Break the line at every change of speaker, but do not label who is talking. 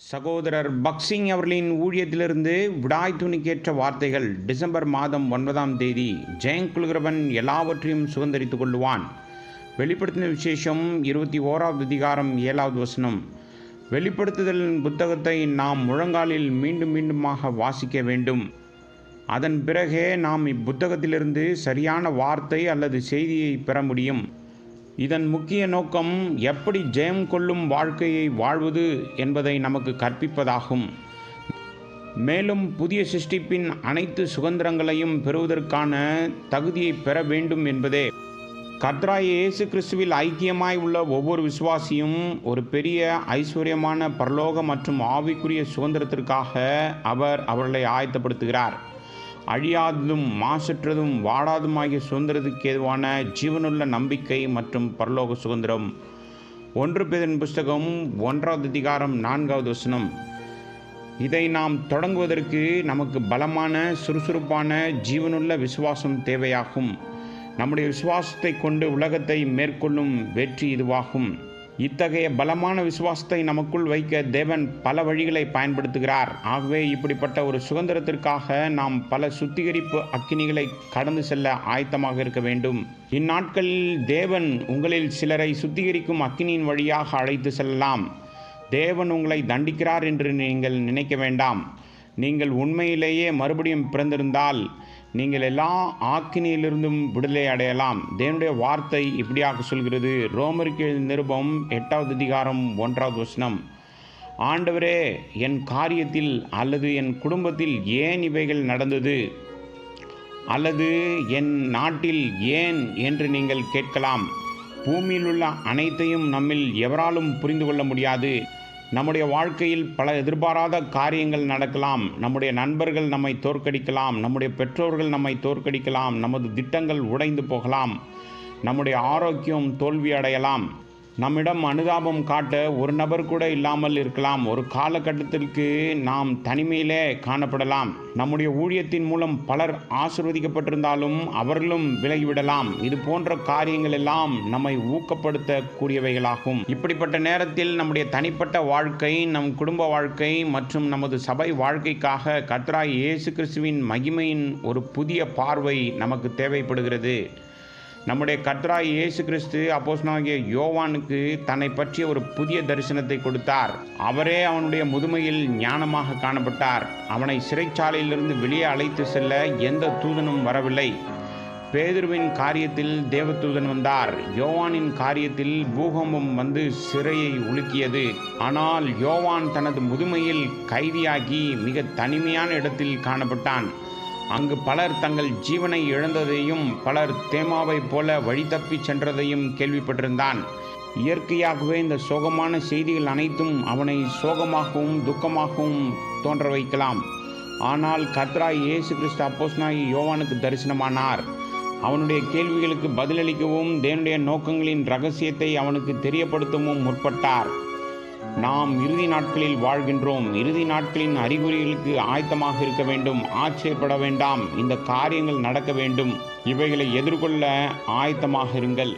சகோதரர் பக்சிங் அவர்களின் ஊழியத்திலிருந்து விடாய் துணிக்கேற்ற வார்த்தைகள். டிசம்பர் மாதம் 9ஆம் தேதி. ஜெயங்குலுகிறவன் எல்லாவற்றையும் சுதந்தரித்துக் கொள்ளுவான். வெளிப்படுத்தின விசேஷம் 21வது அதிகாரம் 7வது வசனம். வெளிப்படுத்துதலின் புத்தகத்தை நாம் முழங்காலில் மீண்டும் மீண்டுமாக வாசிக்க வேண்டும். அதன் பிறகே நாம் இப்புத்தகத்திலிருந்து சரியான வார்த்தை அல்லது செய்தியை பெற முடியும். இதன் முக்கிய நோக்கம் எப்படி ஜெயம் கொள்ளும் வாழ்க்கையை வாழ்வது என்பதை நமக்கு கற்பிப்பதாகும். மேலும் புதிய சிருஷ்டிப்பின் அனைத்து சுதந்திரங்களையும் பெறுவதற்கான தகுதியை பெற வேண்டும் என்பதே. கர்த்தராகிய இயேசு கிறிஸ்துவில் ஐக்கியமாய் உள்ள ஒவ்வொரு விசுவாசியும் ஒரு பெரிய ஐஸ்வர்யமான பரலோக மற்றும் ஆவிக்குரிய சுதந்திரத்திற்காக அவர்களை ஆயத்தப்படுத்துகிறார். அழியாததும் மாசற்றதும் வாடாதுமாகிய சுதந்திரத்துக்கு ஏதுவான ஜீவனுள்ள நம்பிக்கை மற்றும் பரலோக சுதந்திரம். 1 பேதுரு புஸ்தகம் 1வது அதிகாரம் 4வது வசனம். இதை நாம் தொடங்குவதற்கு நமக்கு பலமான சுறுசுறுப்பான ஜீவனுள்ள விசுவாசம் தேவையாகும். நம்முடைய விசுவாசத்தை கொண்டு உலகத்தை மேற்கொள்ளும் வெற்றி இதுவாகும். இத்தகைய பலமான விசுவாசத்தை நமக்குள் வைக்க தேவன் பல வழிகளை பயன்படுத்துகிறார். ஆகவே இப்படிப்பட்ட ஒரு சுதந்திரத்திற்காக நாம் பல சுத்திகரிப்பு அக்கினிகளை கடந்து செல்ல ஆயத்தமாக இருக்க வேண்டும். இந்நாட்களில் தேவன் உங்களில் சிலரை சுத்திகரிக்கும் அக்கினியின் வழியாக அழைத்து செல்லலாம். தேவன் உங்களை தண்டிக்கிறார் என்று நீங்கள் நினைக்க வேண்டாம். நீங்கள் உண்மையிலேயே மறுபடியும் பிறந்திருந்தால் நீங்கள் எல்லா ஆக்கினியிலிருந்தும் விடுதலை அடையலாம். தேவனுடைய வார்த்தை இப்படியாக சொல்கிறது. ரோமருக்கு நிருபம் 8வது அதிகாரம் 1வது வசனம். ஆண்டவரே, என் காரியத்தில் அல்லது என் குடும்பத்தில் ஏன் இவைகள் நடந்தது, அல்லது என் நாட்டில் ஏன் என்று நீங்கள் கேட்கலாம். பூமியில் உள்ள அனைத்தையும் நம்மில் எவராலும் புரிந்து கொள்ள முடியாது. நம்முடைய வாழ்க்கையில் பல எதிர்பாராத காரியங்கள் நடக்கலாம். நம்முடைய நண்பர்கள் நம்மை தோற்கடிக்கலாம். நம்முடைய பெற்றோர்கள் நம்மை தோற்கடிக்கலாம். நமது திட்டங்கள் உடைந்து போகலாம். நம்முடைய ஆரோக்கியம் தோல்வி அடையலாம். நம்மிடம் அனுதாபம் காட்ட ஒரு நபர் கூட இல்லாமல் இருக்கலாம். ஒரு காலகட்டத்திற்கு நாம் தனிமையிலே காணப்படலாம். நம்முடைய ஊழியத்தின் மூலம் பலர் ஆசீர்வதிக்கப்பட்டிருந்தாலும் அவர்களும் விலகிவிடலாம். இது போன்ற காரியங்கள் எல்லாம் நம்மை ஊக்கப்படுத்தக்கூடியவைகளாகும். இப்படிப்பட்ட நேரத்தில் நம்முடைய தனிப்பட்ட வாழ்க்கை, நம் குடும்ப வாழ்க்கை மற்றும் நமது சபை வாழ்க்கைக்காக கர்த்தராகிய இயேசு கிறிஸ்துவின் மகிமையின் ஒரு புதிய பார்வை நமக்கு தேவைப்படுகிறது. நம்முடைய கர்த்தராகிய இயேசு கிறிஸ்து அப்போஸ்தலனாகிய யோவானுக்கு தன்னை பற்றிய ஒரு புதிய தரிசனத்தை கொடுத்தார். அவரே அவனுடைய முதுமையில் ஞானமாக காணப்பட்டார். அவனை சிறைச்சாலையிலிருந்து வெளியே அழைத்து செல்ல எந்த தூதனும் வரவில்லை. பேதுருவின் காரியத்தில் தேவதூதன் வந்தார். யோவானின் காரியத்தில் பூகம்பம் வந்து சிறையை உலுக்கியது. ஆனால் யோவான் தனது முதுமையில் கைதியாகி மிக தனிமையான இடத்தில் காணப்பட்டான். அங்கு பலர் தங்கள் ஜீவனை இழந்ததையும் பலர் தேமாவை போல வழி தப்பி சென்றதையும் கேள்விப்பட்டிருந்தான். இயற்கையாகவே இந்த சோகமான செய்திகள் அனைத்தும் அவனை சோகமாகவும் துக்கமாகவும் தோன்ற வைக்கலாம். ஆனால் கர்த்தராகிய இயேசு கிறிஸ்து அப்போஸ்தலனாகிய யோவானுக்கு தரிசனமானார். அவனுடைய கேள்விகளுக்கு பதிலளிக்கவும் தேவனுடைய நோக்கங்களின் இரகசியத்தை அவனுக்கு தெரியப்படுத்தவும் முற்பட்டார். நாம் இறுதி நாட்களில் வாழ்கின்றோம். இறுதி நாட்களின் அறிகுறிகளுக்கு ஆயத்தமாக இருக்க வேண்டும். ஆச்சரியப்பட வேண்டாம். இந்த காரியங்கள் நடக்க வேண்டும். இவைகளை எதிர்கொள்ள ஆயத்தமாக இருங்கள்.